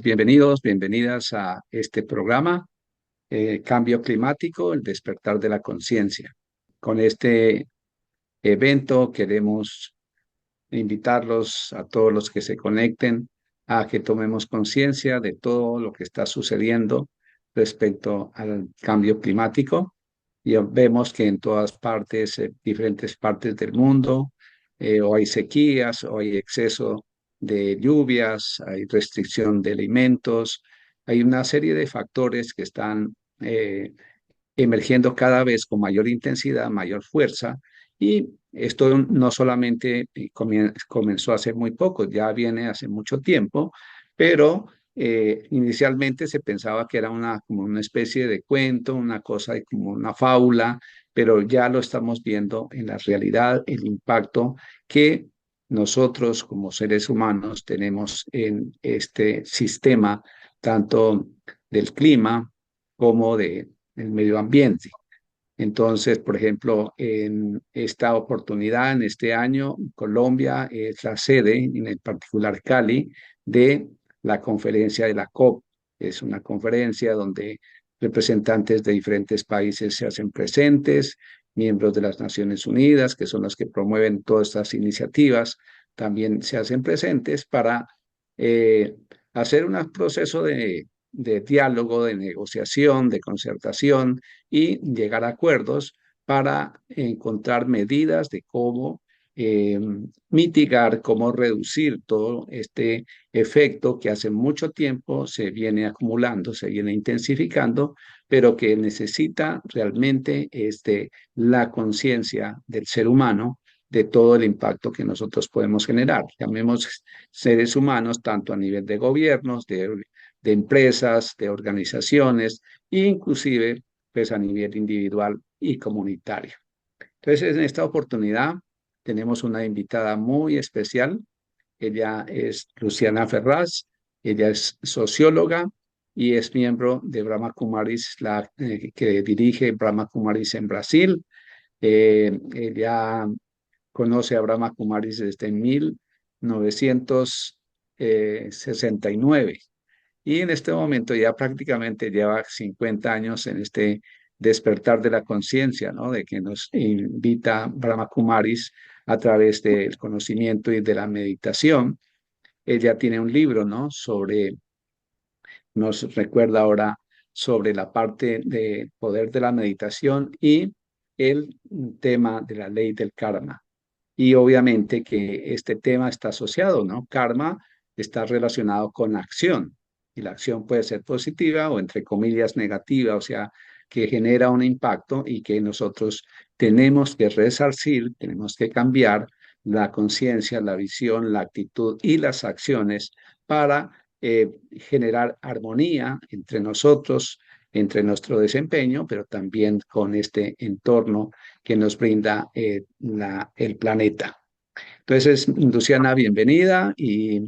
Bienvenidos, bienvenidas a este programa, Cambio Climático, el despertar de la conciencia. Con este evento queremos invitarlos a todos los que se conecten a que tomemos conciencia de todo lo que está sucediendo respecto al cambio climático. Y vemos que en todas partes, diferentes partes del mundo, o hay sequías, o hay exceso de lluvias, hay restricción de alimentos, hay una serie de factores que están emergiendo cada vez con mayor intensidad, mayor fuerza, y esto no solamente comenzó hace muy poco, ya viene hace mucho tiempo, pero inicialmente se pensaba que era como una especie de cuento, una cosa como una fábula, pero ya lo estamos viendo en la realidad, el impacto que nosotros como seres humanos tenemos en este sistema, tanto del clima como del medio ambiente. Entonces, por ejemplo, en esta oportunidad, en este año, Colombia es la sede, en el particular Cali, de la conferencia de la COP. Es una conferencia donde representantes de diferentes países se hacen presentes, miembros de las Naciones Unidas, que son los que promueven todas estas iniciativas, también se hacen presentes para eh, hacer un proceso de diálogo, de negociación, de concertación y llegar a acuerdos para encontrar medidas de cómo mitigar, cómo reducir todo este efecto que hace mucho tiempo se viene acumulando, se viene intensificando, pero que necesita realmente la conciencia del ser humano de todo el impacto que nosotros podemos generar. Llamemos seres humanos tanto a nivel de gobiernos, de empresas, de organizaciones, e inclusive pues a nivel individual y comunitario. Entonces, en esta oportunidad tenemos una invitada muy especial. Ella es Luciana Ferraz, ella es socióloga y es miembro de Brahma Kumaris, que dirige Brahma Kumaris en Brasil. Ella conoce a Brahma Kumaris desde 1969 y en este momento ya prácticamente lleva 50 años en este despertar de la conciencia, ¿no? De que nos invita Brahma Kumaris a través del conocimiento y de la meditación. Ella tiene un libro, ¿no? Nos recuerda ahora sobre la parte de poder de la meditación y el tema de la ley del karma. Y obviamente que este tema está asociado, ¿no? Karma está relacionado con acción y la acción puede ser positiva o entre comillas negativa, o sea, que genera un impacto y que nosotros tenemos que resarcir, tenemos que cambiar la conciencia, la visión, la actitud y las acciones para generar armonía entre nosotros, entre nuestro desempeño, pero también con este entorno que nos brinda el planeta. Entonces, Luciana, bienvenida y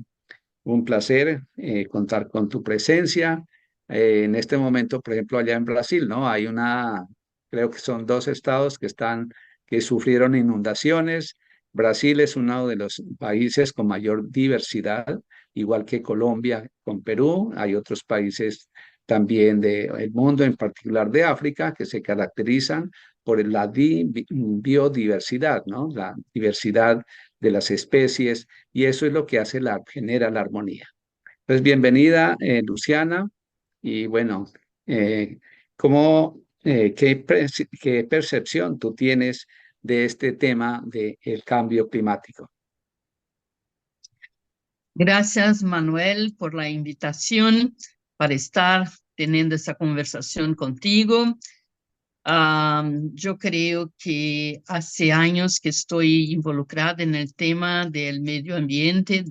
un placer contar con tu presencia. En este momento, por ejemplo, allá en Brasil, ¿no? Creo que son dos estados que sufrieron inundaciones. Brasil es uno de los países con mayor diversidad, igual que Colombia con Perú. Hay otros países también del mundo, en particular de África, que se caracterizan por la biodiversidad, ¿no? La diversidad de las especies, y eso es lo que genera la armonía. Pues bienvenida, Luciana, y bueno, eh, ¿qué percepción tú tienes de este tema del cambio climático? Gracias, Manuel, por la invitación para estar teniendo esta conversación contigo. Yo creo que hace años que estoy involucrada en el tema del medio ambiente,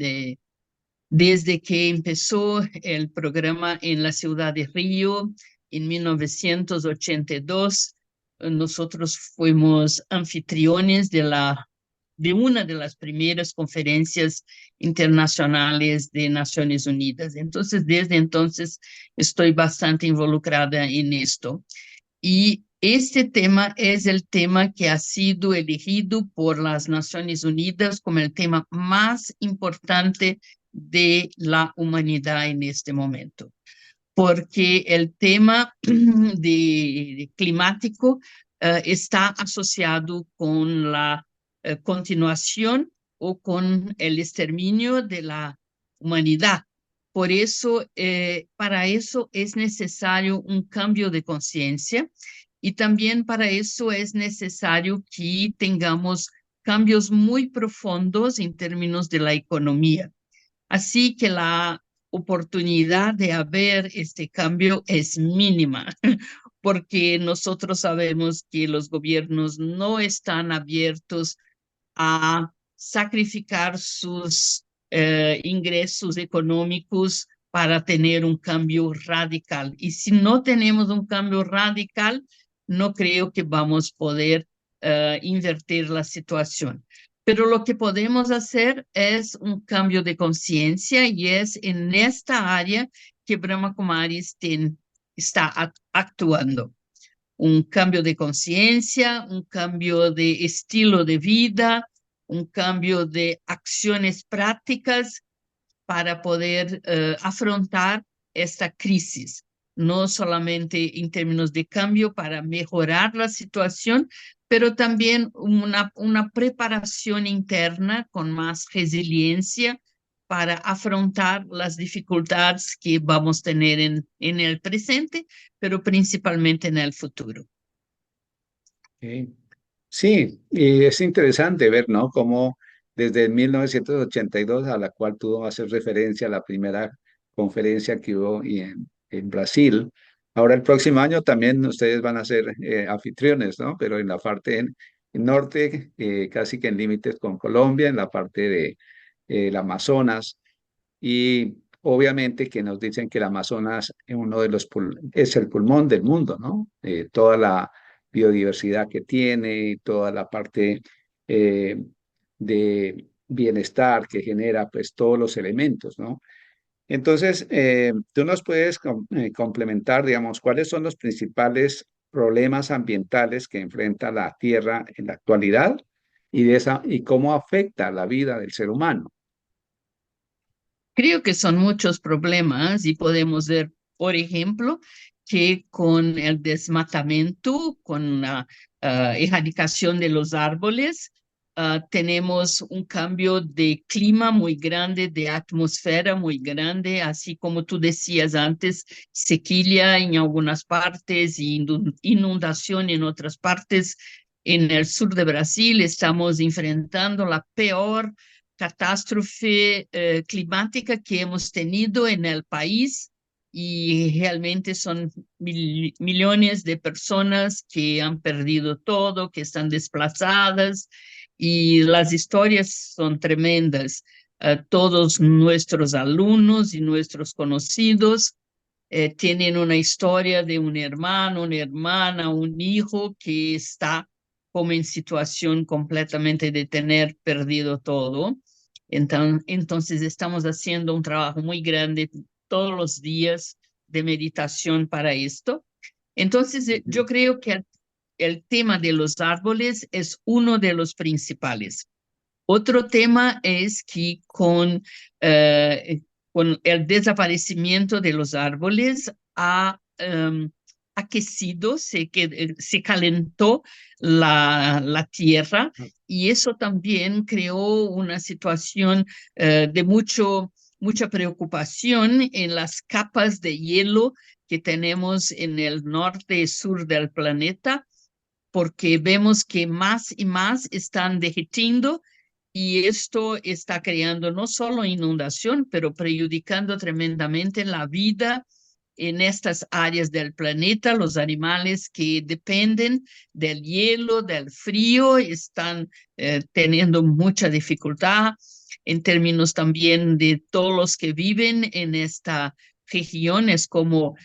desde que empezó el programa en la ciudad de Río en 1982. Nosotros fuimos anfitriones de una de las primeras conferencias internacionales de Naciones Unidas. Entonces, desde entonces, estoy bastante involucrada en esto. Y este tema es el tema que ha sido elegido por las Naciones Unidas como el tema más importante de la humanidad en este momento, porque el tema de climático está asociado con la continuación o con el exterminio de la humanidad. Por eso, para eso es necesario un cambio de conciencia y también para eso es necesario que tengamos cambios muy profundos en términos de la economía. Así que la oportunidad de haber este cambio es mínima, porque nosotros sabemos que los gobiernos no están abiertos a sacrificar sus ingresos económicos para tener un cambio radical. Y si no tenemos un cambio radical, no creo que vamos a poder invertir la situación. Pero lo que podemos hacer es un cambio de conciencia y es en esta área que Brahma Kumaris está actuando. Un cambio de conciencia, un cambio de estilo de vida, un cambio de acciones prácticas para poder afrontar esta crisis, no solamente en términos de cambio para mejorar la situación, pero también una preparación interna con más resiliencia para afrontar las dificultades que vamos a tener en el presente, pero principalmente en el futuro. Ok. Sí, y es interesante ver, ¿no? Cómo desde 1982, a la cual tú haces referencia, la primera conferencia que hubo en Brasil, ahora el próximo año también ustedes van a ser anfitriones, ¿no? Pero en la parte norte, casi que en límites con Colombia, en la parte de el Amazonas, y obviamente que nos dicen que el Amazonas es uno de es el pulmón del mundo, ¿no? Toda la biodiversidad que tiene, toda la parte eh, de bienestar que genera, pues todos los elementos, ¿no? Entonces, tú nos puedes complementar, digamos, cuáles son los principales problemas ambientales que enfrenta la Tierra en la actualidad y cómo afecta la vida del ser humano. Creo que son muchos problemas y podemos ver, por ejemplo, que con el desmatamiento, con la erradicación de los árboles, tenemos un cambio de clima muy grande, de atmósfera muy grande, así como tú decías antes, sequía en algunas partes y inundación en otras partes. En el sur de Brasil estamos enfrentando la peor catástrofe climática que hemos tenido en el país y realmente son millones de personas que han perdido todo, que están desplazadas y las historias son tremendas. Todos nuestros alumnos y nuestros conocidos tienen una historia de un hermano, una hermana, un hijo que está como en situación completamente de tener perdido todo. Entonces estamos haciendo un trabajo muy grande todos los días de meditación para esto. Entonces yo creo que el tema de los árboles es uno de los principales. Otro tema es que con el desaparecimiento de los árboles ha aquecido, se calentó la tierra y eso también creó una situación de mucha preocupación en las capas de hielo que tenemos en el norte y sur del planeta, porque vemos que más y más están derritiendo y esto está creando no solo inundación, pero prejudicando tremendamente la vida en estas áreas del planeta. Los animales que dependen del hielo, del frío, están teniendo mucha dificultad en términos también de todos los que viven en esta región, es como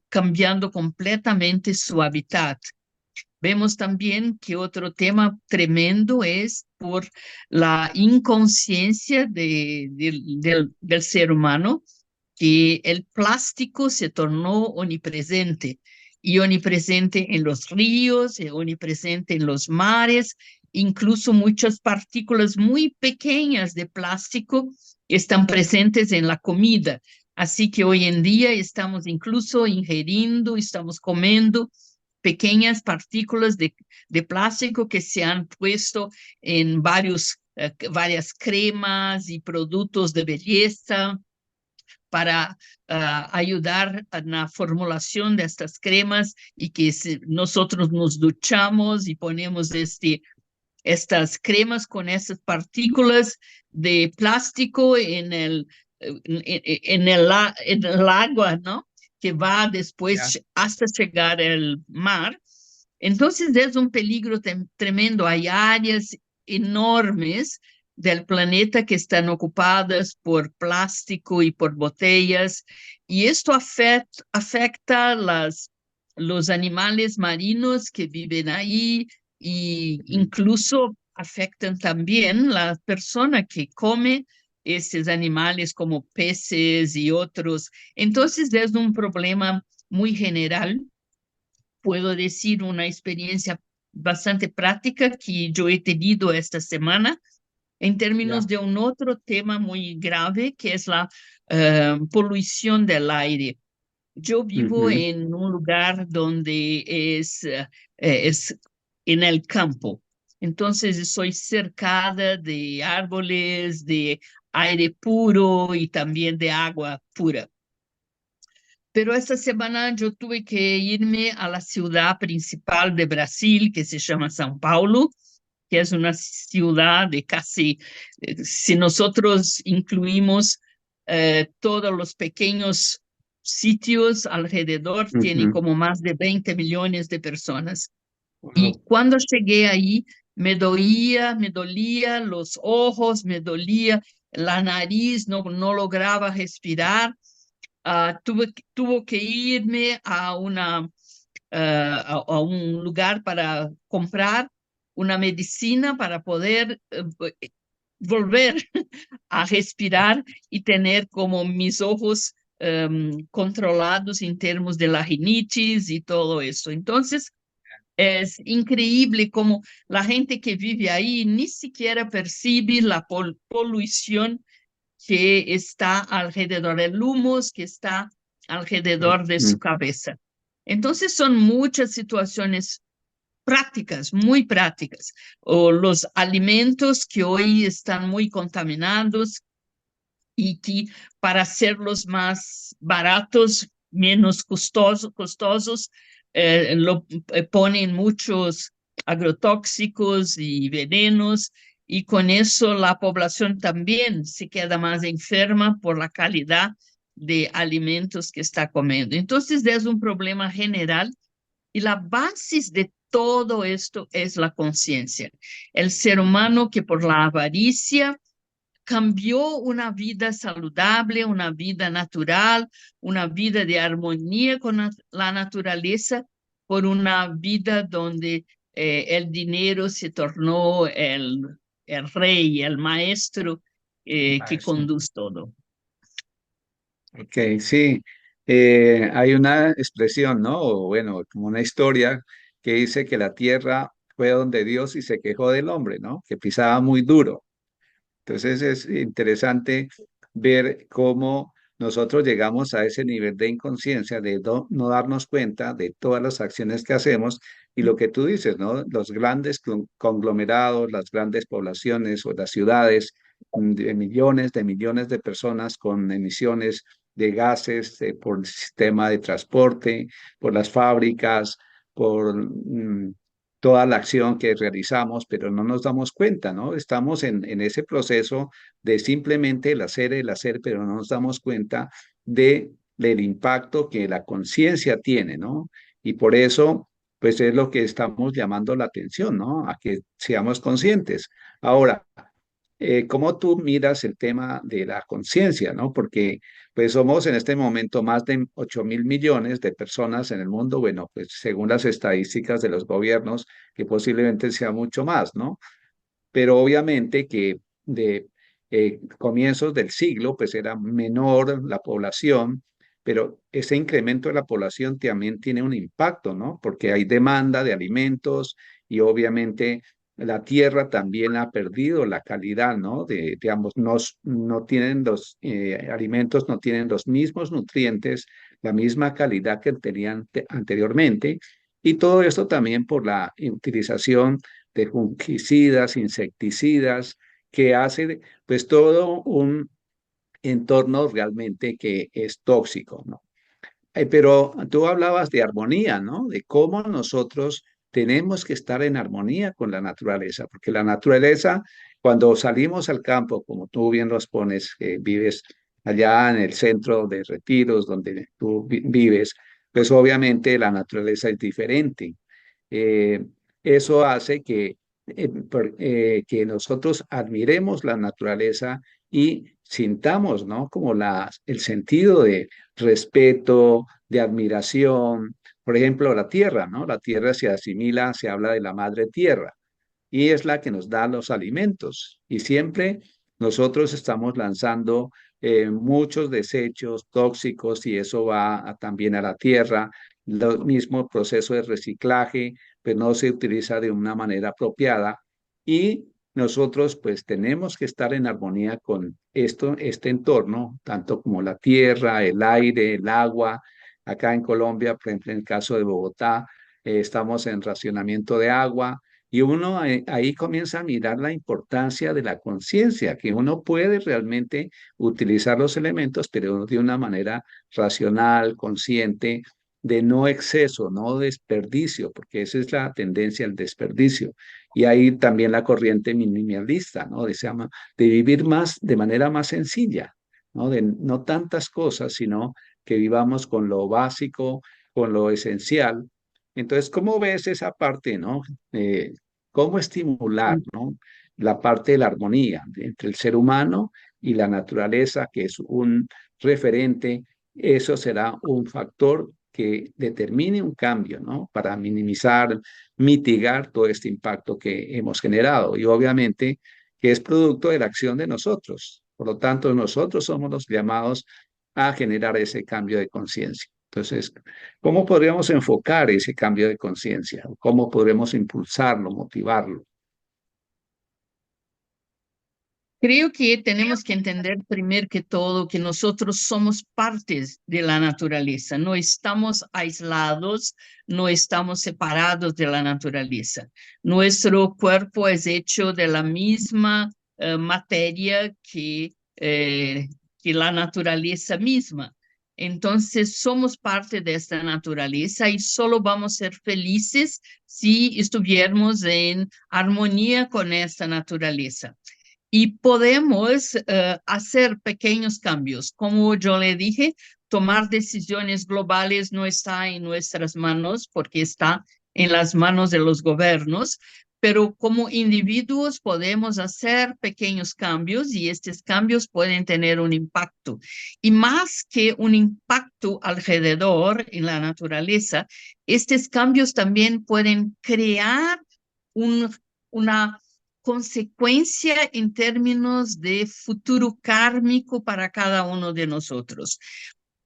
cambiando completamente su hábitat. Vemos también que otro tema tremendo es por la inconsciencia del ser humano, que el plástico se tornó omnipresente, y omnipresente en los ríos, y omnipresente en los mares, incluso muchas partículas muy pequeñas de plástico están presentes en la comida. Así que hoy en día estamos incluso ingiriendo, estamos comiendo pequeñas partículas de plástico que se han puesto en varias cremas y productos de belleza para ayudar en la formulación de estas cremas y que si nosotros nos duchamos y ponemos estas cremas con esas partículas de plástico en el agua, ¿no? Que va Ya. después hasta llegar al mar. Entonces es un peligro tremendo. Hay áreas enormes del planeta que están ocupadas por plástico y por botellas, y esto afecta los animales marinos que viven ahí, y Ujú. incluso afectan también la persona que come estos animales como peces y otros. Entonces es un problema muy general. Puedo decir una experiencia bastante práctica que yo he tenido esta semana en términos Ya. de un otro tema muy grave que es la polución del aire. Yo vivo Ujú. en un lugar donde es en el campo. Entonces soy cercada de árboles, de aire puro y también de agua pura. Pero esta semana yo tuve que irme a la ciudad principal de Brasil, que se llama São Paulo, que es una ciudad de casi, si nosotros incluimos todos los pequeños sitios alrededor, tiene Ujú. como más de 20 millones de personas. Y Wow. cuando llegué ahí, me dolía los ojos, me dolía la nariz, no lograba respirar. Tuvo que irme a un lugar para comprar una medicina para poder volver a respirar y tener como mis ojos controlados en términos de la rinitis y todo eso. Entonces, es increíble como la gente que vive ahí ni siquiera percibe la polución que está alrededor, el humo que está alrededor de su Ujú. cabeza. Entonces son muchas situaciones prácticas, muy prácticas, o los alimentos que hoy están muy contaminados y que para hacerlos más baratos, menos costosos, ponen muchos agrotóxicos y venenos, y con eso la población también se queda más enferma por la calidad de alimentos que está comiendo. Entonces es un problema general y la base de todo esto es la conciencia. El ser humano que por la avaricia cambió una vida saludable, una vida natural, una vida de armonía con la naturaleza por una vida donde el dinero se tornó el rey, el maestro que Maestro. conduce todo. Ok, sí. Hay una expresión, ¿no? O bueno, como una historia que dice que la tierra fue donde Dios y se quejó del hombre, ¿no? Que pisaba muy duro. Entonces es interesante ver cómo nosotros llegamos a ese nivel de inconsciencia, de no darnos cuenta de todas las acciones que hacemos y lo que tú dices, ¿no? Los grandes conglomerados, las grandes poblaciones o las ciudades de millones de personas con emisiones de gases por el sistema de transporte, por las fábricas, por toda la acción que realizamos, pero no nos damos cuenta, ¿no? Estamos en ese proceso de simplemente el hacer, pero no nos damos cuenta del impacto que la conciencia tiene, ¿no? Y por eso, pues es lo que estamos llamando la atención, ¿no? A que seamos conscientes. Ahora, ¿cómo tú miras el tema de la conciencia, ¿no? Porque pues somos en este momento más de 8.000 millones de personas en el mundo, bueno, pues según las estadísticas de los gobiernos, que posiblemente sea mucho más, ¿no? Pero obviamente que de comienzos del siglo, pues era menor la población, pero ese incremento de la población también tiene un impacto, ¿no? Porque hay demanda de alimentos y obviamente la tierra también ha perdido la calidad, ¿no? Digamos, no tienen los alimentos, no tienen los mismos nutrientes, la misma calidad que tenían anteriormente. Y todo esto también por la utilización de fungicidas, insecticidas, que hace pues todo un entorno realmente que es tóxico, ¿no? Pero tú hablabas de armonía, ¿no? De cómo nosotros tenemos que estar en armonía con la naturaleza, porque la naturaleza, cuando salimos al campo, como tú bien los pones, que vives allá en el centro de retiros donde tú vives, pues obviamente la naturaleza es diferente. Eh, Eso hace que nosotros admiremos la naturaleza y sintamos, ¿no? Como el sentido de respeto, de admiración. Por ejemplo, la tierra, ¿no? La tierra se asimila, se habla de la madre tierra y es la que nos da los alimentos. Y siempre nosotros estamos lanzando muchos desechos tóxicos y eso va también a la tierra. Lo mismo proceso de reciclaje, pues no se utiliza de una manera apropiada y nosotros pues tenemos que estar en armonía con este entorno, tanto como la tierra, el aire, el agua. Acá en Colombia, por ejemplo, en el caso de Bogotá, estamos en racionamiento de agua y uno ahí comienza a mirar la importancia de la conciencia, que uno puede realmente utilizar los elementos, pero de una manera racional, consciente, de no exceso, no desperdicio, porque esa es la tendencia al desperdicio. Y ahí también la corriente minimalista, ¿no? De vivir más, de manera más sencilla, ¿no? De no tantas cosas, sino que vivamos con lo básico, con lo esencial. Entonces, ¿cómo ves esa parte, no? ¿Cómo estimular, ¿no? La parte de la armonía entre el ser humano y la naturaleza, que es un referente? Eso será un factor que determine un cambio, ¿no? Para minimizar, mitigar todo este impacto que hemos generado. Y obviamente que es producto de la acción de nosotros. Por lo tanto, nosotros somos los llamados a generar ese cambio de conciencia. Entonces, ¿cómo podríamos enfocar ese cambio de conciencia? ¿Cómo podremos impulsarlo, motivarlo? Creo que tenemos que entender primero que todo que nosotros somos partes de la naturaleza, no estamos aislados, no estamos separados de la naturaleza. Nuestro cuerpo es hecho de la misma materia que la naturaleza misma. Entonces somos parte de esta naturaleza y solo vamos a ser felices si estuviéramos en armonía con esta naturaleza. Y podemos hacer pequeños cambios. Como yo le dije, tomar decisiones globales no está en nuestras manos porque está en las manos de los gobiernos, pero como individuos podemos hacer pequeños cambios y estos cambios pueden tener un impacto. Y más que un impacto alrededor en la naturaleza, estos cambios también pueden crear una consecuencia en términos de futuro kármico para cada uno de nosotros.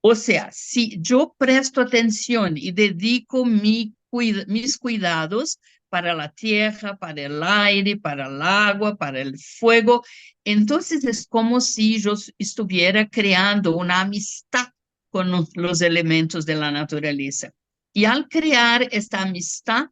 O sea, si yo presto atención y dedico mis cuidados para la tierra, para el aire, para el agua, para el fuego, entonces es como si yo estuviera creando una amistad con los elementos de la naturaleza. Y al crear esta amistad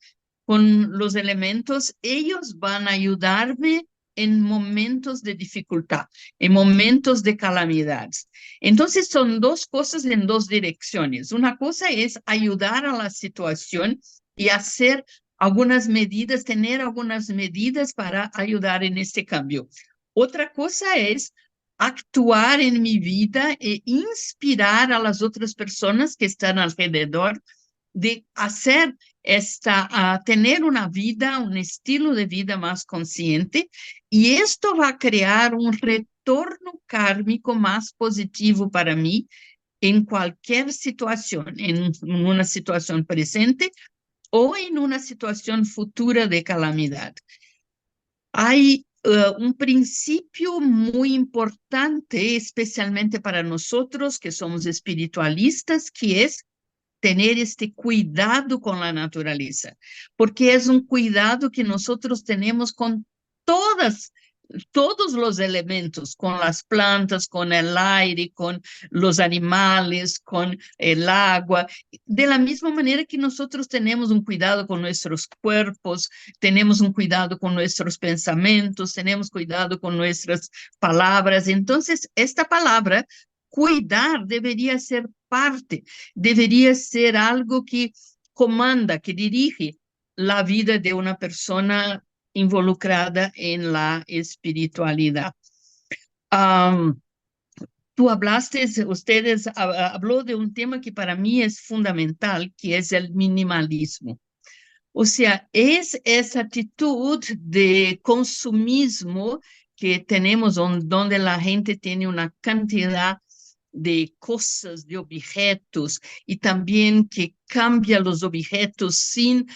con los elementos, ellos van a ayudarme en momentos de dificultad, en momentos de calamidades. Entonces son dos cosas en dos direcciones. Una cosa es ayudar a la situación y hacer algunas medidas, tener algunas medidas para ayudar en este cambio. Otra cosa es actuar en mi vida e inspirar a las otras personas que están alrededor de hacer tener una vida, un estilo de vida más consciente, y esto va a crear un retorno kármico más positivo para mí en cualquier situación, en una situación presente o en una situación futura de calamidad. Hay un principio muy importante, especialmente para nosotros que somos espiritualistas, que es tener este cuidado con la naturaleza, porque es un cuidado que nosotros tenemos con todos los elementos, con las plantas, con el aire, con los animales, con el agua, de la misma manera que nosotros tenemos un cuidado con nuestros cuerpos, tenemos un cuidado con nuestros pensamientos, tenemos cuidado con nuestras palabras. Entonces, esta palabra, cuidar, debería ser parte, debería ser algo que comanda, que dirige la vida de una persona involucrada en la espiritualidad. Tú hablaste, habló de un tema que para mí es fundamental, que es el minimalismo. O sea, es esa actitud de consumismo que tenemos donde la gente tiene una cantidad de cosas, de objetos, y también que cambia los objetos sin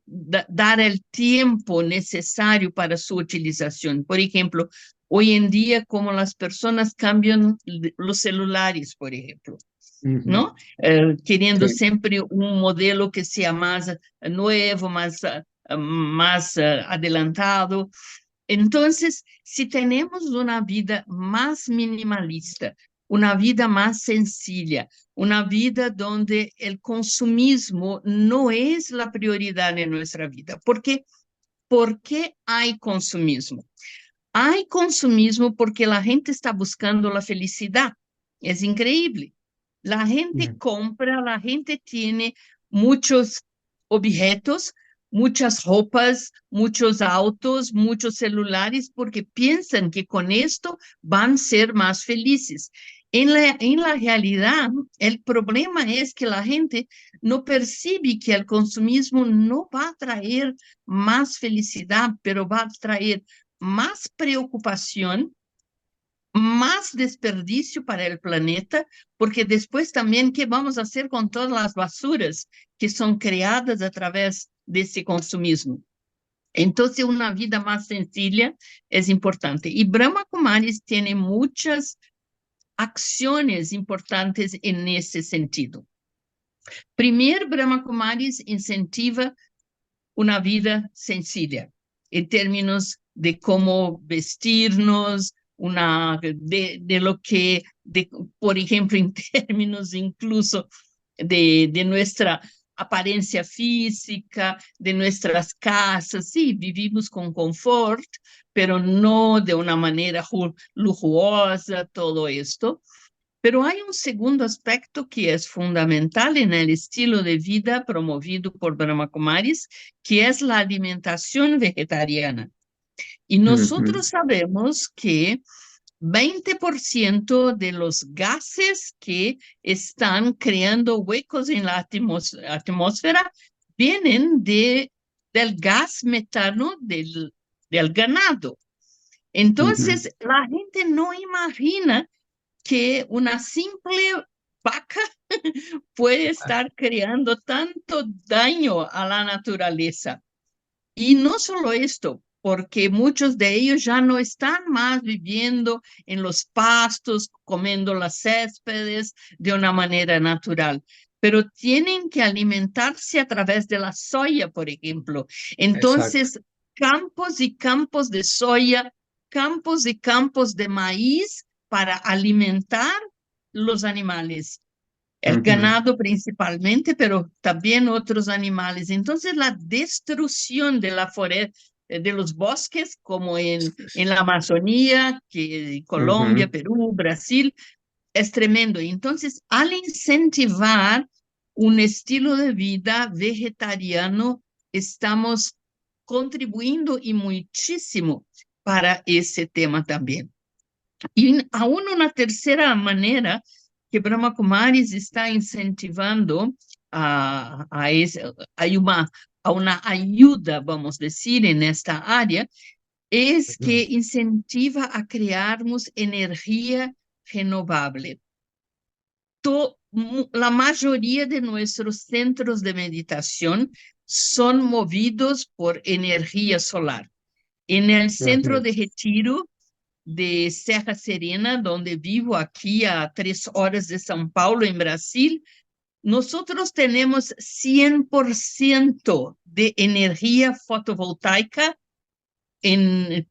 dar el tiempo necesario para su utilización. Por ejemplo, hoy en día, como las personas cambian los celulares, por ejemplo, Ujú. ¿no? Queriendo Sí. siempre un modelo que sea más nuevo, más adelantado. Entonces, si tenemos una vida más minimalista, una vida más sencilla, una vida donde el consumismo no es la prioridad en nuestra vida. ¿Por qué hay consumismo? Hay consumismo porque la gente está buscando la felicidad. Es increíble. La gente Mm. compra, la gente tiene muchos objetos, muchas ropas, muchos autos, muchos celulares, porque piensan que con esto van a ser más felices. En la realidad, el problema es que la gente no percibe que el consumismo no va a traer más felicidad, pero va a traer más preocupación, más desperdicio para el planeta, porque después también, ¿qué vamos a hacer con todas las basuras que son creadas a través de ese consumismo? Entonces, una vida más sencilla es importante. Y Brahma Kumaris tiene muchas acciones importantes en ese sentido. Primero, Brahma Kumaris incentiva una vida sencilla en términos de cómo vestirnos, de lo que, por ejemplo, en términos incluso de nuestra apariencia física, de nuestras casas. Sí, vivimos con confort, pero no de una manera lujosa, todo esto. Pero hay un segundo aspecto que es fundamental en el estilo de vida promovido por Brahma Kumaris, que es la alimentación vegetariana. Y Ujú. nosotros sabemos que 20% de los gases que están creando huecos en la atmósfera vienen del gas metano del ganado. Ujú. Entonces, la gente no imagina que una simple vaca puede estar creando tanto daño a la naturaleza. Y no solo esto, porque muchos de ellos ya no están más viviendo en los pastos, comiendo las céspedes de una manera natural, pero tienen que alimentarse a través de la soya, por ejemplo. Exacto. Entonces, campos y campos de soya, campos y campos de maíz para alimentar los animales, el Ujú. ganado principalmente, pero también otros animales. Entonces, la destrucción de la foresta, de los bosques, como en la Amazonía, que Colombia, Ujú. Perú, Brasil, es tremendo. Entonces, al incentivar un estilo de vida vegetariano, estamos contribuyendo y muchísimo para ese tema también. Y aún una tercera manera que Brahma Kumaris está incentivando a una ayuda, vamos a decir, en esta área, es Ujú. que incentiva a crearnos energía renovable. La mayoría de nuestros centros de meditación son movidos por energía solar. En el centro Ujú. de retiro de Serra Serena, donde vivo aquí a 3 horas de São Paulo, en Brasil, nosotros tenemos 100% de energía fotovoltaica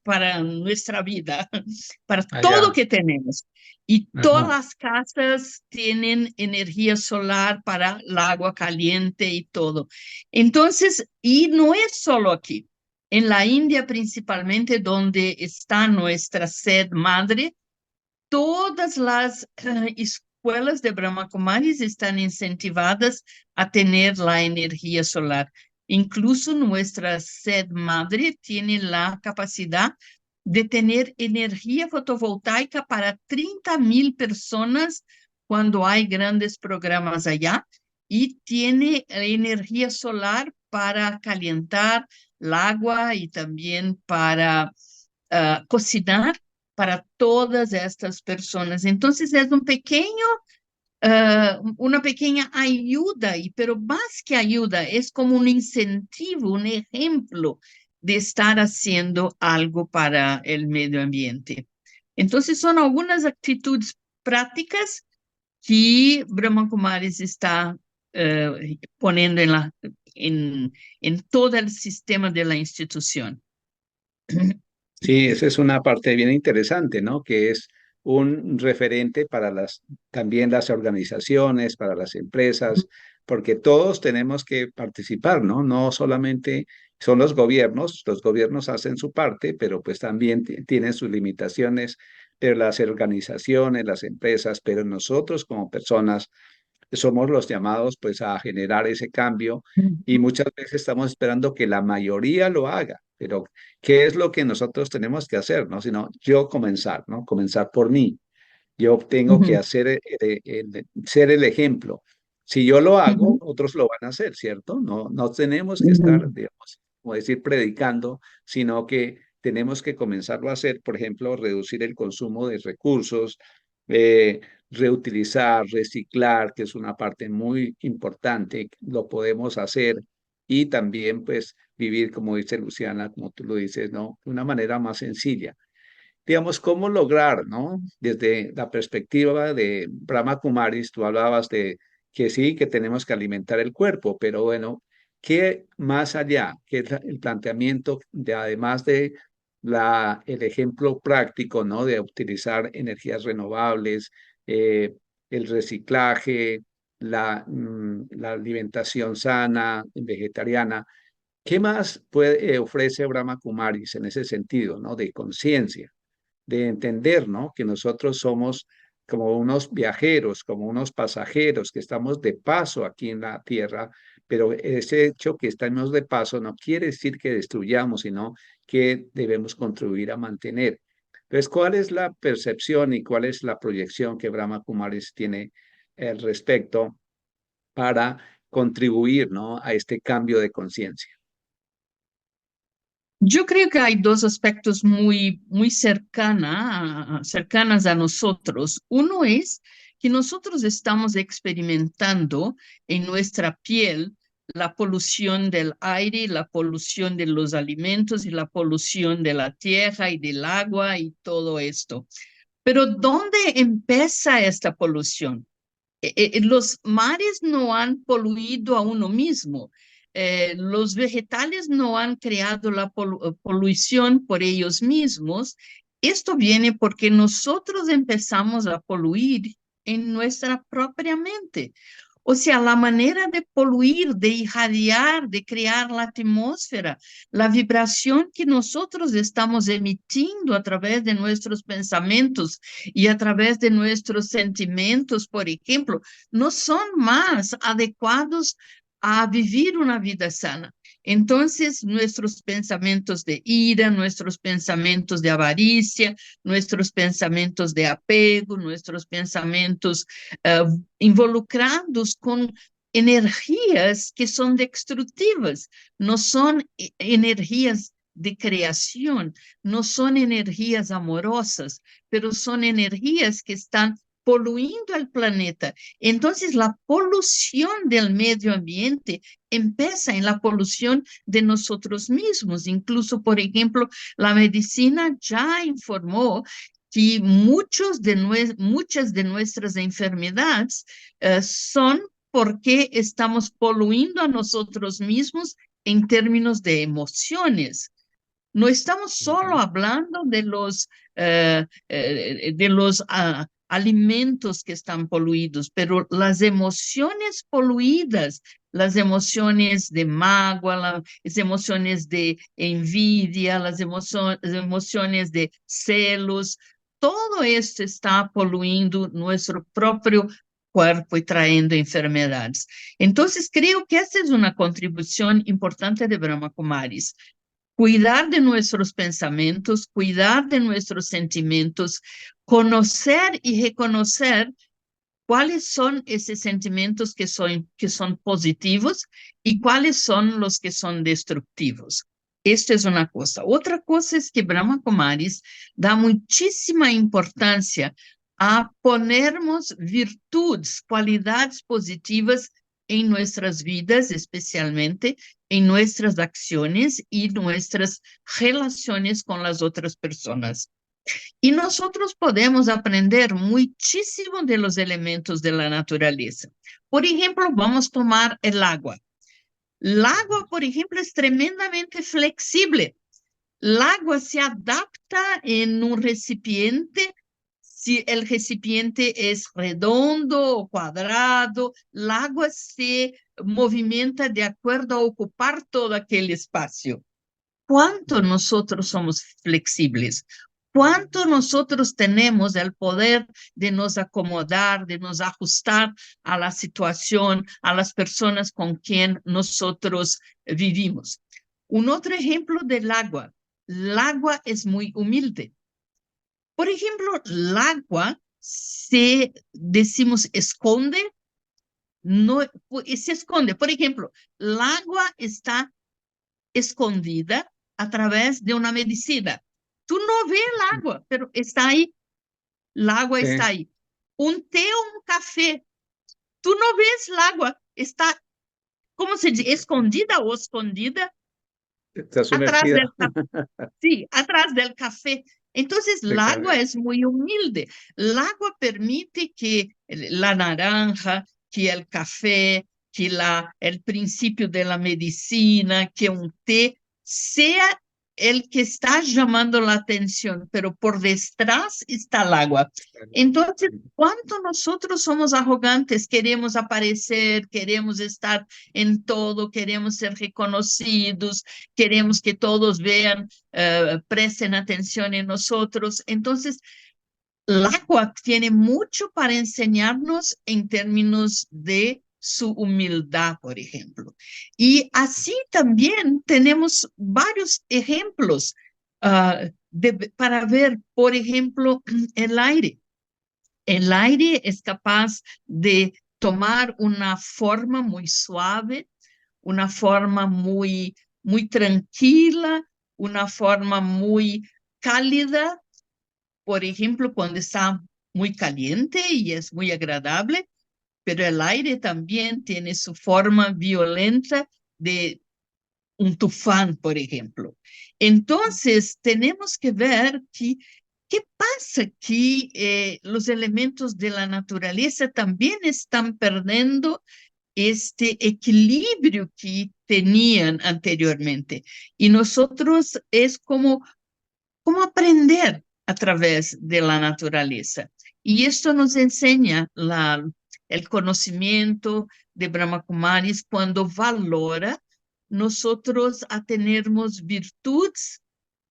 para nuestra vida, para todo Allá. que tenemos. Y todas Ajá. las casas tienen energía solar para el agua caliente y todo. Entonces, y no es solo aquí. En la India principalmente, donde está nuestra sede madre, todas las escuelas de Brahma Kumaris están incentivadas a tener la energía solar. Incluso nuestra sede madre tiene la capacidad de tener energía fotovoltaica para 30,000 personas cuando hay grandes programas allá, y tiene energía solar para calentar el agua y también para cocinar para todas estas personas. Entonces es una pequeña ayuda, pero más que ayuda, es como un incentivo, un ejemplo de estar haciendo algo para el medio ambiente. Entonces son algunas actitudes prácticas que Brahma Kumaris está poniendo en todo el sistema de la institución. Sí, esa es una parte bien interesante, ¿no? Que es un referente para también las organizaciones, para las empresas, porque todos tenemos que participar, ¿no? No solamente son los gobiernos hacen su parte, pero pues también tienen sus limitaciones, pero las organizaciones, las empresas, pero nosotros como personas somos los llamados pues a generar ese cambio y muchas veces estamos esperando que la mayoría lo haga, pero ¿qué es lo que nosotros tenemos que hacer? ¿No? Sino yo comenzar, ¿no? Comenzar por mí. Yo tengo que Ujú, hacer, ser el ejemplo. Si yo lo hago, ujú, otros lo van a hacer, ¿cierto? No, no tenemos que estar, ujú. digamos, como decir, predicando, sino que tenemos que comenzarlo a hacer, por ejemplo, reducir el consumo de recursos, eh, reutilizar, reciclar, que es una parte muy importante, lo podemos hacer y también, pues, vivir, como dice Luciana, como tú lo dices, ¿no? De una manera más sencilla. Digamos, cómo lograr, ¿no? Desde la perspectiva de Brahma Kumaris, tú hablabas de que sí, que tenemos que alimentar el cuerpo, pero bueno, ¿qué más allá? ¿Qué es el planteamiento de, además de el ejemplo práctico, ¿no? De utilizar energías renovables, eh, el reciclaje, la alimentación sana, vegetariana? ¿Qué más ofrece Brahma Kumaris en ese sentido, ¿no? De conciencia, de entender, ¿no? Que nosotros somos como unos viajeros, como unos pasajeros que estamos de paso aquí en la tierra, pero ese hecho que estamos de paso no quiere decir que destruyamos, sino que debemos contribuir a mantener. Entonces, ¿cuál es la percepción y cuál es la proyección que Brahma Kumaris tiene al respecto para contribuir, ¿no? A este cambio de conciencia? Yo creo que hay dos aspectos muy cercanas a nosotros. Uno es que nosotros estamos experimentando en nuestra piel la polución del aire, la polución de los alimentos y la polución de la tierra y del agua y todo esto. Pero ¿dónde empieza esta polución? Los mares no han poluido a uno mismo. Los vegetales no han creado la polución por ellos mismos. Esto viene porque nosotros empezamos a poluir en nuestra propia mente. O sea, la manera de poluir, de irradiar, de crear la atmósfera, la vibración que nosotros estamos emitiendo a través de nuestros pensamientos y a través de nuestros sentimientos, por ejemplo, no son más adecuados a vivir una vida sana. Entonces, nuestros pensamientos de ira, nuestros pensamientos de avaricia, nuestros pensamientos de apego, nuestros pensamientos uh, involucrados con energías que son destructivas, no son energías de creación, no son energías amorosas, pero son energías que están poluindo el planeta. Entonces, la polución del medio ambiente empieza en la polución de nosotros mismos. Incluso, por ejemplo, la medicina ya informó que muchas de nuestras enfermedades son por qué estamos poluindo a nosotros mismos en términos de emociones. No estamos solo hablando de los alimentos que están poluidos, pero las emociones poluidas, las emociones de mágoa, las emociones de envidia, las emociones de celos, todo esto está poluindo nuestro propio cuerpo y trayendo enfermedades. Entonces, creo que esta es una contribución importante de Brahma Kumaris. Cuidar de nuestros pensamientos, cuidar de nuestros sentimientos, conocer y reconocer cuáles son esos sentimientos que son positivos y cuáles son los que son destructivos. Esto es una cosa. Otra cosa es que Brahma Kumaris da muchísima importancia a ponermos virtudes, cualidades positivas en nuestras vidas, especialmente en nuestras acciones y nuestras relaciones con las otras personas. Y nosotros podemos aprender muchísimo de los elementos de la naturaleza. Por ejemplo, vamos a tomar el agua. El agua, por ejemplo, es tremendamente flexible. El agua se adapta en un recipiente. Si el recipiente es redondo o cuadrado, el agua se movimenta de acuerdo a ocupar todo aquel espacio. ¿Cuánto nosotros somos flexibles? ¿Cuánto nosotros tenemos el poder de nos acomodar, de nos ajustar a la situación, a las personas con quien nosotros vivimos? Un otro ejemplo del agua. El agua es muy humilde. Por ejemplo, el agua decimos, esconde, no, se esconde. Por ejemplo, el agua está escondida a través de una medicina. Tú no ves el agua, pero está ahí. El agua está ahí. Un té o un café. Tú no ves el agua. Está, ¿cómo se dice? Escondida o escondida. Está Atrás sumergida. del café. Sí, atrás del café. Entonces, el agua es muy humilde. El agua permite que la naranja, que el café, que el principio de la medicina, que un té, sea el que está llamando la atención, pero por detrás está el agua. Entonces, ¿cuánto nosotros somos arrogantes? Queremos aparecer, queremos estar en todo, queremos ser reconocidos, queremos que todos vean, presten atención en nosotros. Entonces, el agua tiene mucho para enseñarnos en términos de su humildad, por ejemplo. Y así también tenemos varios ejemplos para ver, por ejemplo, el aire. El aire es capaz de tomar una forma muy suave, una forma muy tranquila, una forma muy cálida, por ejemplo, cuando está muy caliente y es muy agradable, pero el aire también tiene su forma violenta de un tufán, por ejemplo. Entonces, tenemos que ver qué pasa que los elementos de la naturaleza también están perdiendo este equilibrio que tenían anteriormente. Y nosotros es como aprender a través de la naturaleza. Y esto nos enseña el conocimiento de Brahma Kumaris cuando valora nosotros a tenermos virtudes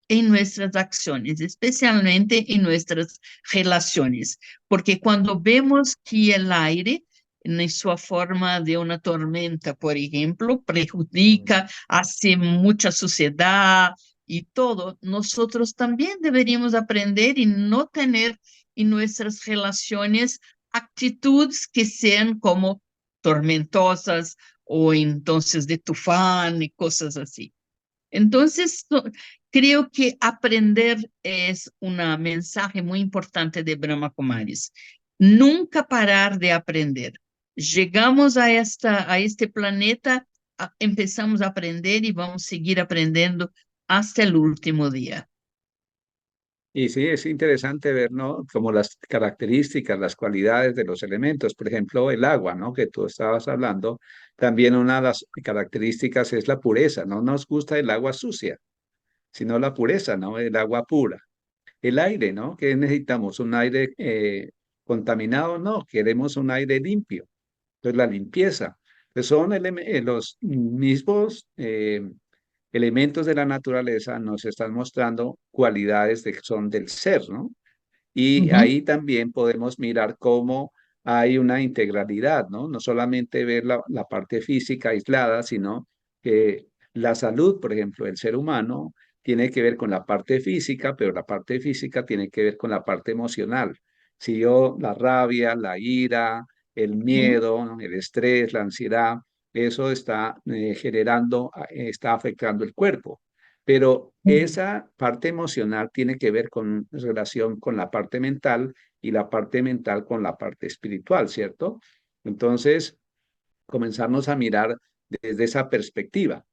en nuestras acciones, especialmente en nuestras relaciones, porque cuando vemos que el aire, en su forma de una tormenta, por ejemplo, perjudica, hace mucha suciedad y todo, nosotros también deberíamos aprender y no tener en nuestras relaciones actitudes que sean como tormentosas o entonces de tufán y cosas así. Entonces, creo que aprender es un mensaje muy importante de Brahma Kumaris. Nunca parar de aprender. Llegamos a este planeta, empezamos a aprender y vamos a seguir aprendiendo hasta el último día. Y sí, es interesante ver, ¿no? Como las características, las cualidades de los elementos. Por ejemplo, el agua, ¿no? Que tú estabas hablando. También una de las características es la pureza. No nos gusta el agua sucia, sino la pureza, ¿no? El agua pura. El aire, ¿no? ¿Qué necesitamos? ¿Un aire contaminado? No, queremos un aire limpio. Entonces, la limpieza. Pues son los mismos elementos de la naturaleza nos están mostrando cualidades que son del ser, ¿no? Y Ujú, ahí también podemos mirar cómo hay una integralidad, ¿no? No solamente ver la parte física aislada, sino que la salud, por ejemplo, del ser humano tiene que ver con la parte física, pero la parte física tiene que ver con la parte emocional. Si yo, la rabia, la ira, el ujú, miedo, ¿no? El estrés, la ansiedad, eso está generando, está afectando el cuerpo. Pero ujú. esa parte emocional tiene que ver con relación con la parte mental y la parte mental con la parte espiritual, ¿cierto? Entonces, comenzarnos a mirar desde esa perspectiva.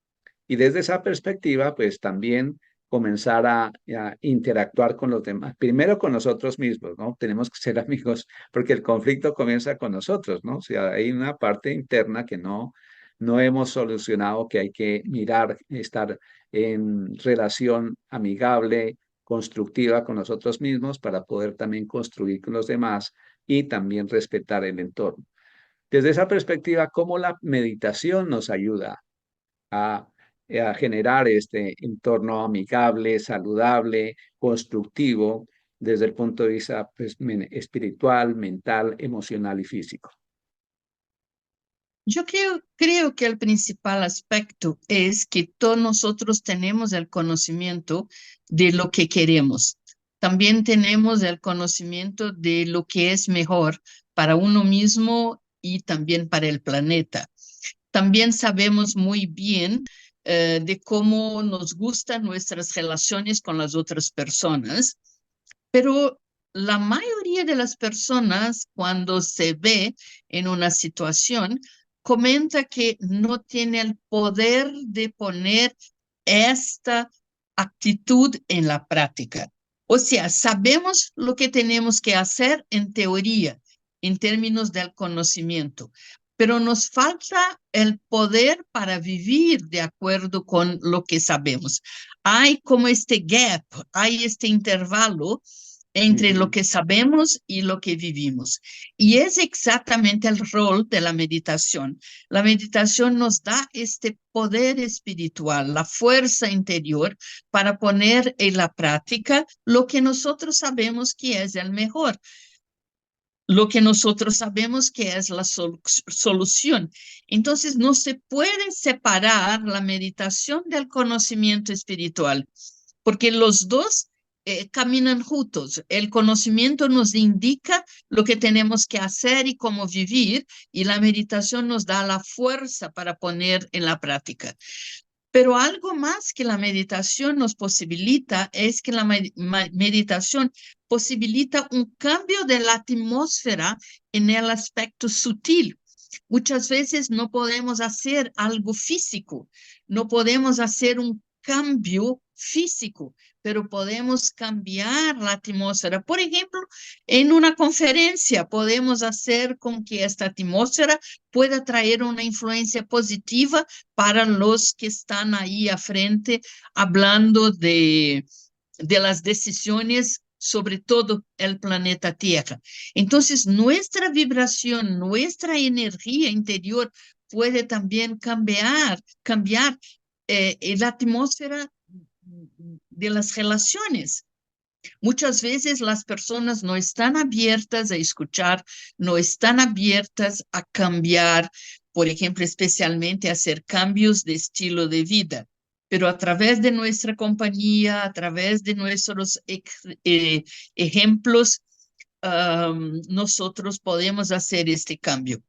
Y desde esa perspectiva, pues también comenzar a interactuar con los demás. Primero con nosotros mismos, ¿no? Tenemos que ser amigos porque el conflicto comienza con nosotros, ¿no? O sea, hay una parte interna que no hemos solucionado, que hay que mirar, estar en relación amigable, constructiva con nosotros mismos para poder también construir con los demás y también respetar el entorno. Desde esa perspectiva, ¿cómo la meditación nos ayuda a, a generar este entorno amigable, saludable, constructivo, desde el punto de vista pues, espiritual, mental, emocional y físico? Yo creo que el principal aspecto es que todos nosotros tenemos el conocimiento de lo que queremos. También tenemos el conocimiento de lo que es mejor para uno mismo y también para el planeta. También sabemos muy bien de cómo nos gustan nuestras relaciones con las otras personas, pero la mayoría de las personas cuando se ve en una situación comenta que no tiene el poder de poner esta actitud en la práctica. O sea, sabemos lo que tenemos que hacer en teoría, en términos del conocimiento, pero nos falta el poder para vivir de acuerdo con lo que sabemos. Hay como este gap, hay este intervalo entre lo Ujú. que sabemos y lo que vivimos. Y es exactamente el rol de la meditación. La meditación nos da este poder espiritual, la fuerza interior para poner en la práctica lo que nosotros sabemos que es el mejor, lo que nosotros sabemos que es la solución. Entonces, no se puede separar la meditación del conocimiento espiritual, porque los dos caminan juntos. El conocimiento nos indica lo que tenemos que hacer y cómo vivir, y la meditación nos da la fuerza para poner en la práctica. Pero algo más que la meditación nos posibilita es que la meditación posibilita un cambio de la atmósfera en el aspecto sutil. Muchas veces no podemos hacer algo físico, no podemos hacer un cambio físico, pero podemos cambiar la atmósfera. Por ejemplo, en una conferencia podemos hacer con que esta atmósfera pueda traer una influencia positiva para los que están ahí a frente hablando de las decisiones sobre todo el planeta Tierra. Entonces, nuestra vibración, nuestra energía interior puede también cambiar la atmósfera de las relaciones. Muchas veces las personas no están abiertas a escuchar, no están abiertas a cambiar, por ejemplo, especialmente a hacer cambios de estilo de vida. Pero a través de nuestra compañía, a través de nuestros ejemplos, nosotros podemos hacer este cambio.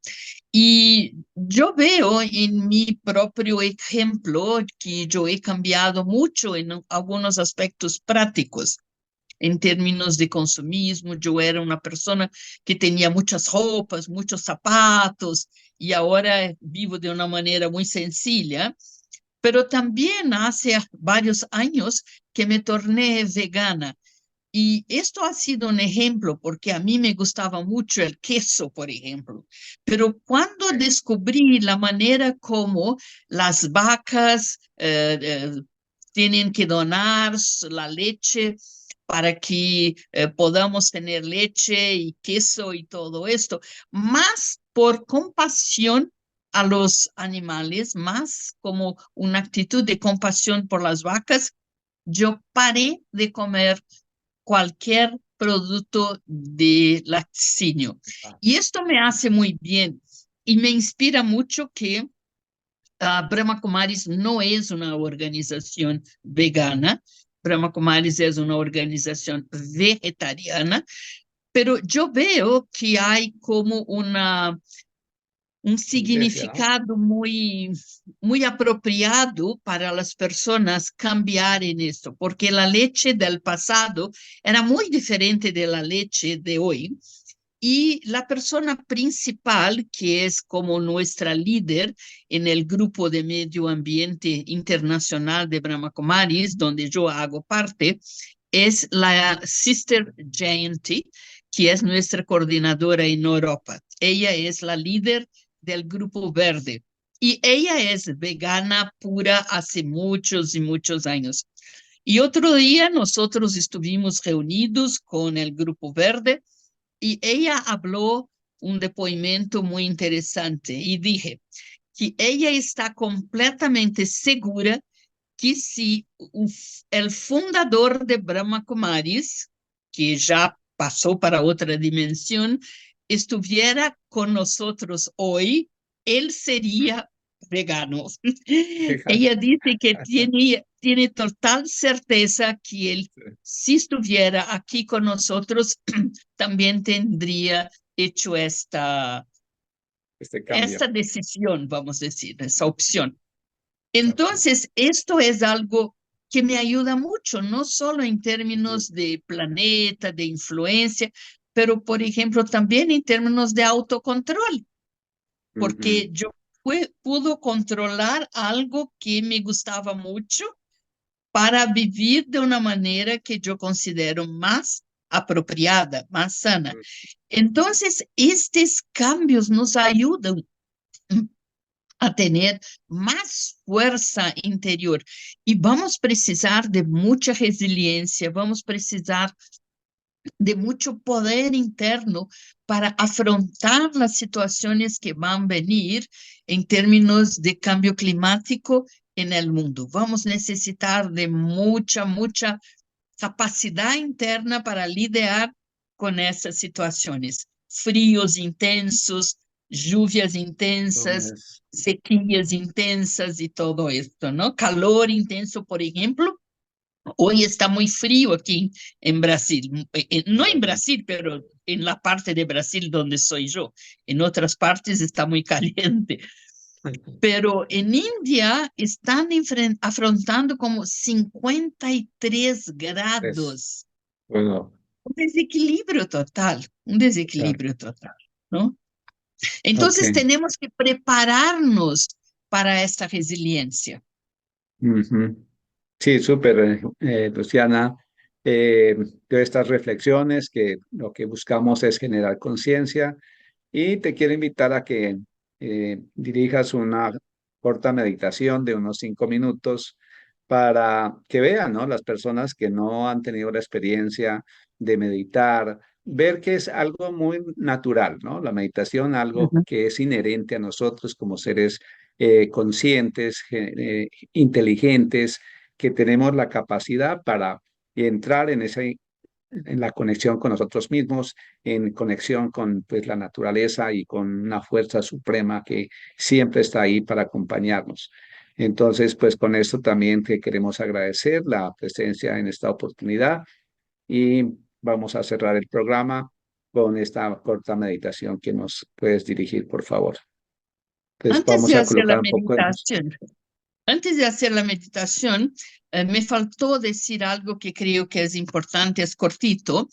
Y yo veo en mi propio ejemplo que yo he cambiado mucho en algunos aspectos prácticos en términos de consumismo. Yo era una persona que tenía muchas ropas, muchos zapatos, y ahora vivo de una manera muy sencilla. Pero también hace varios años que me torné vegana. Y esto ha sido un ejemplo porque a mí me gustaba mucho el queso, por ejemplo. Pero cuando descubrí la manera como las vacas tienen que donar la leche para que podamos tener leche y queso y todo esto, más por compasión a los animales, más como una actitud de compasión por las vacas, yo paré de comer cualquier producto de laticínio. Y esto me hace muy bien y me inspira mucho que Brahma Kumaris no es una organización vegana, Brahma Kumaris es una organización vegetariana, pero yo veo que hay como un significado muy apropiado para las personas cambiar en esto, porque la leche del pasado era muy diferente de la leche de hoy. Y la persona principal, que es como nuestra líder en el grupo de medio ambiente internacional de Brahma Kumaris, donde yo hago parte, es la Sister Jayanti, que es nuestra coordinadora en Europa. Ella es la líder del Grupo Verde y ella es vegana pura hace muchos y muchos años. Y otro día nosotros estuvimos reunidos con el Grupo Verde y ella habló un depoimento muy interesante y dije que ella está completamente segura que si el fundador de Brahma Kumaris, que ya pasó para otra dimensión, estuviera con nosotros hoy, él sería vegano. Ella dice que tiene total certeza que él, si estuviera aquí con nosotros, también tendría hecho cambio. esta decisión, vamos a decir, esa opción. Okay. Entonces, esto es algo que me ayuda mucho, no solo en términos de planeta, de influencia, pero, por ejemplo, también en términos de autocontrol, porque yo pude controlar algo que me gustaba mucho para vivir de una manera que yo considero más apropiada, más sana. Entonces, estos cambios nos ayudan a tener más fuerza interior y vamos a precisar de mucha resiliencia, vamos a precisar de mucho poder interno para afrontar las situaciones que van a venir en términos de cambio climático en el mundo. Vamos a necesitar de mucha capacidad interna para lidiar con esas situaciones. Fríos intensos, lluvias intensas, sequías intensas y todo esto, ¿no? Calor intenso, por ejemplo. Hoy está muy frío aquí en Brasil. No en Brasil, pero en la parte de Brasil donde soy yo. En otras partes está muy caliente. Pero en India están afrontando como 53 grados. Bueno, Un desequilibrio total, ¿no? Entonces okay. tenemos que prepararnos para esta resiliencia. Sí, súper, Luciana. De estas reflexiones que lo que buscamos es generar conciencia y te quiero invitar a que dirijas una corta meditación de unos 5 minutos para que vean, ¿no? Las personas que no han tenido la experiencia de meditar, ver que es algo muy natural, ¿no? La meditación, algo Ujú. que es inherente a nosotros como seres conscientes, inteligentes, que tenemos la capacidad para entrar en la conexión con nosotros mismos, en conexión con pues, la naturaleza y con una fuerza suprema que siempre está ahí para acompañarnos. Entonces, pues con esto también te queremos agradecer la presencia en esta oportunidad y vamos a cerrar el programa con esta corta meditación que nos puedes dirigir, por favor. Entonces, Antes vamos de a hacer la colocar un poco de música. meditación, Antes de hacer la meditación, me faltó decir algo que creo que es importante, es cortito.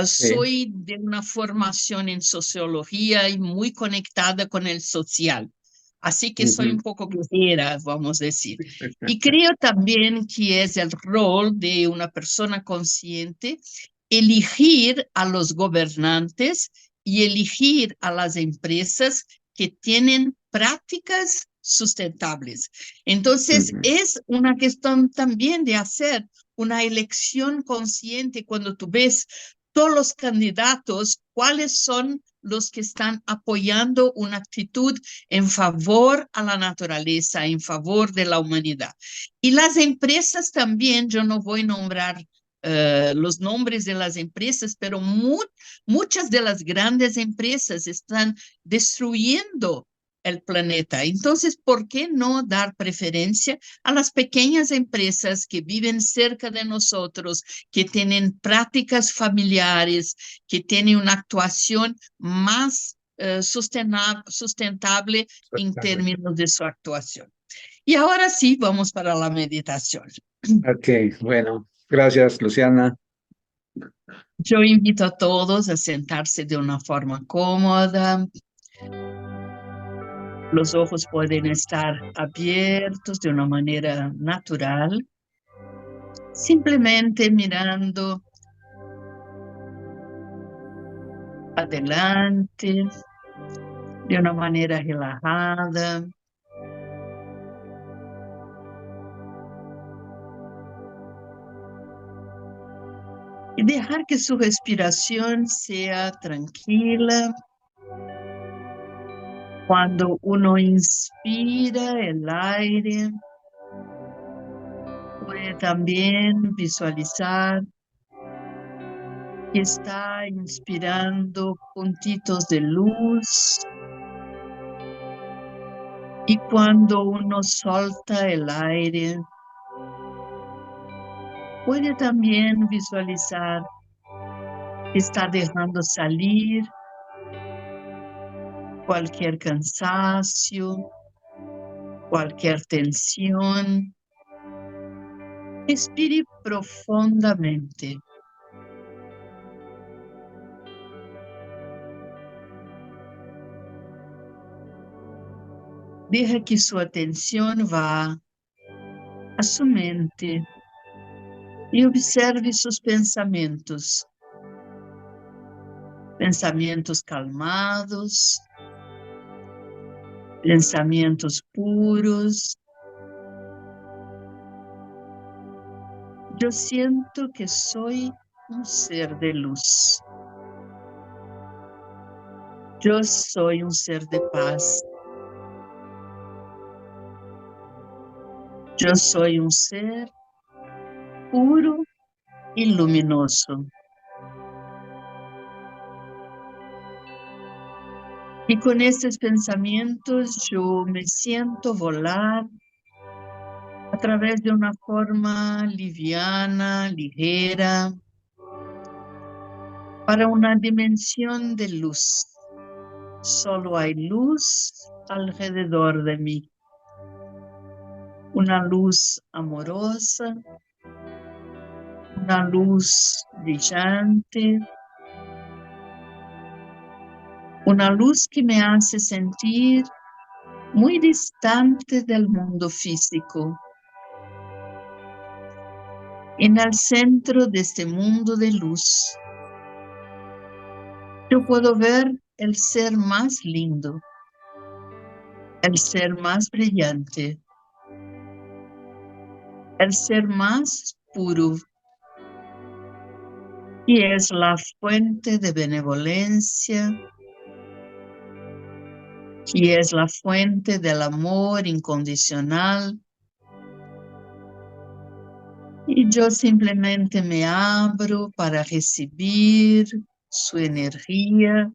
Sí. Soy de una formación en sociología y muy conectada con el social. Así que soy Ujú. un poco guerrera, vamos a decir. Y creo también que es el rol de una persona consciente elegir a los gobernantes y elegir a las empresas que tienen prácticas sustentables. Entonces, Ujú. es una cuestión también de hacer una elección consciente cuando tú ves todos los candidatos, cuáles son los que están apoyando una actitud en favor a la naturaleza, en favor de la humanidad. Y las empresas también, yo no voy a nombrar los nombres de las empresas, pero muchas de las grandes empresas están destruyendo el planeta. Entonces, ¿por qué no dar preferencia a las pequeñas empresas que viven cerca de nosotros, que tienen prácticas familiares, que tienen una actuación más sustentable en términos de su actuación? Y ahora sí, vamos para la meditación. Ok, bueno, gracias, Luciana. Yo invito a todos a sentarse de una forma cómoda. Los ojos pueden estar abiertos de una manera natural, simplemente mirando adelante de una manera relajada. Y dejar que su respiración sea tranquila. Cuando uno inspira el aire, puede también visualizar que está inspirando puntitos de luz. Y cuando uno solta el aire, puede también visualizar que está dejando salir cualquier cansancio, cualquier tensión. Respire profundamente. Deja que su atención va a su mente y observe sus pensamientos. Pensamientos calmados, pensamientos puros. Yo siento que soy un ser de luz. Yo soy un ser de paz. Yo soy un ser puro y luminoso. Y con estos pensamientos yo me siento volar a través de una forma liviana, ligera, para una dimensión de luz. Solo hay luz alrededor de mí. Una luz amorosa, una luz brillante, una luz que me hace sentir muy distante del mundo físico. En el centro de este mundo de luz, yo puedo ver el ser más lindo, el ser más brillante, el ser más puro, y es la fuente de benevolencia, y es la fuente del amor incondicional. Y yo simplemente me abro para recibir su energía,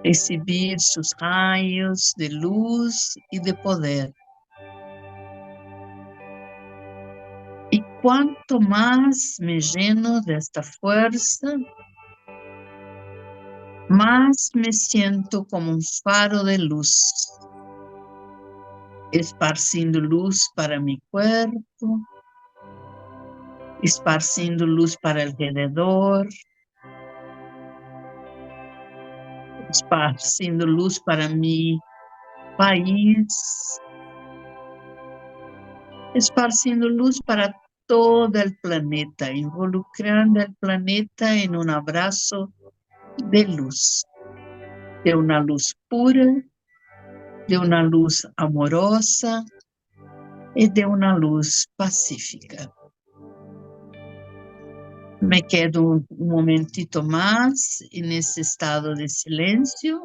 recibir sus rayos de luz y de poder. Y cuanto más me lleno de esta fuerza, más me siento como un faro de luz, esparciendo luz para mi cuerpo, esparciendo luz para alrededor, esparciendo luz para mi país, esparciendo luz para todo el planeta, involucrando el planeta en un abrazo de luz pura, de una luz amorosa y de una luz pacífica. Me quedo un momentito más en ese estado de silencio.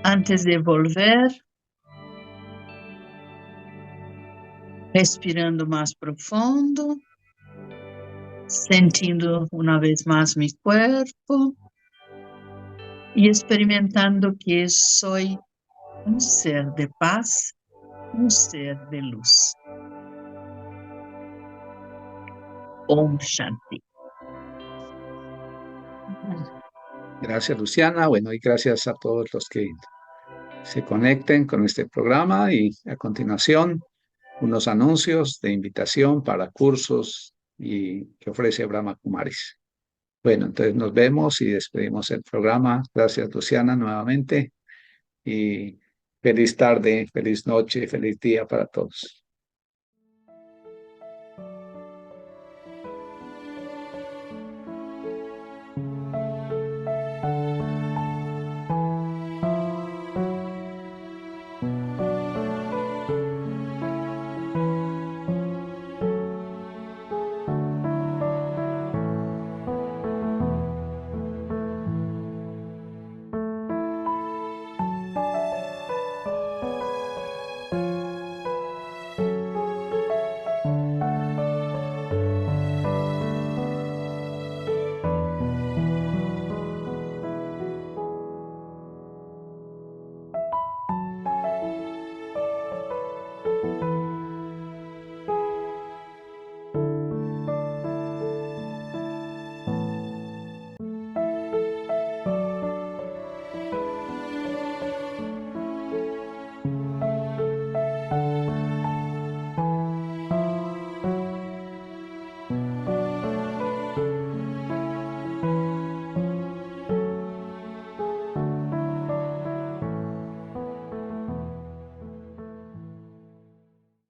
Antes de volver, respirando más profundo, sentindo una vez más mi cuerpo y experimentando que soy un ser de paz, un ser de luz. Om Shanti. Gracias, Luciana. Bueno, y gracias a todos los que se conecten con este programa y a continuación unos anuncios de invitación para cursos y que ofrece Brahma Kumaris. Bueno, entonces nos vemos y despedimos el programa. Gracias, Luciana, nuevamente y feliz tarde, feliz noche, feliz día para todos.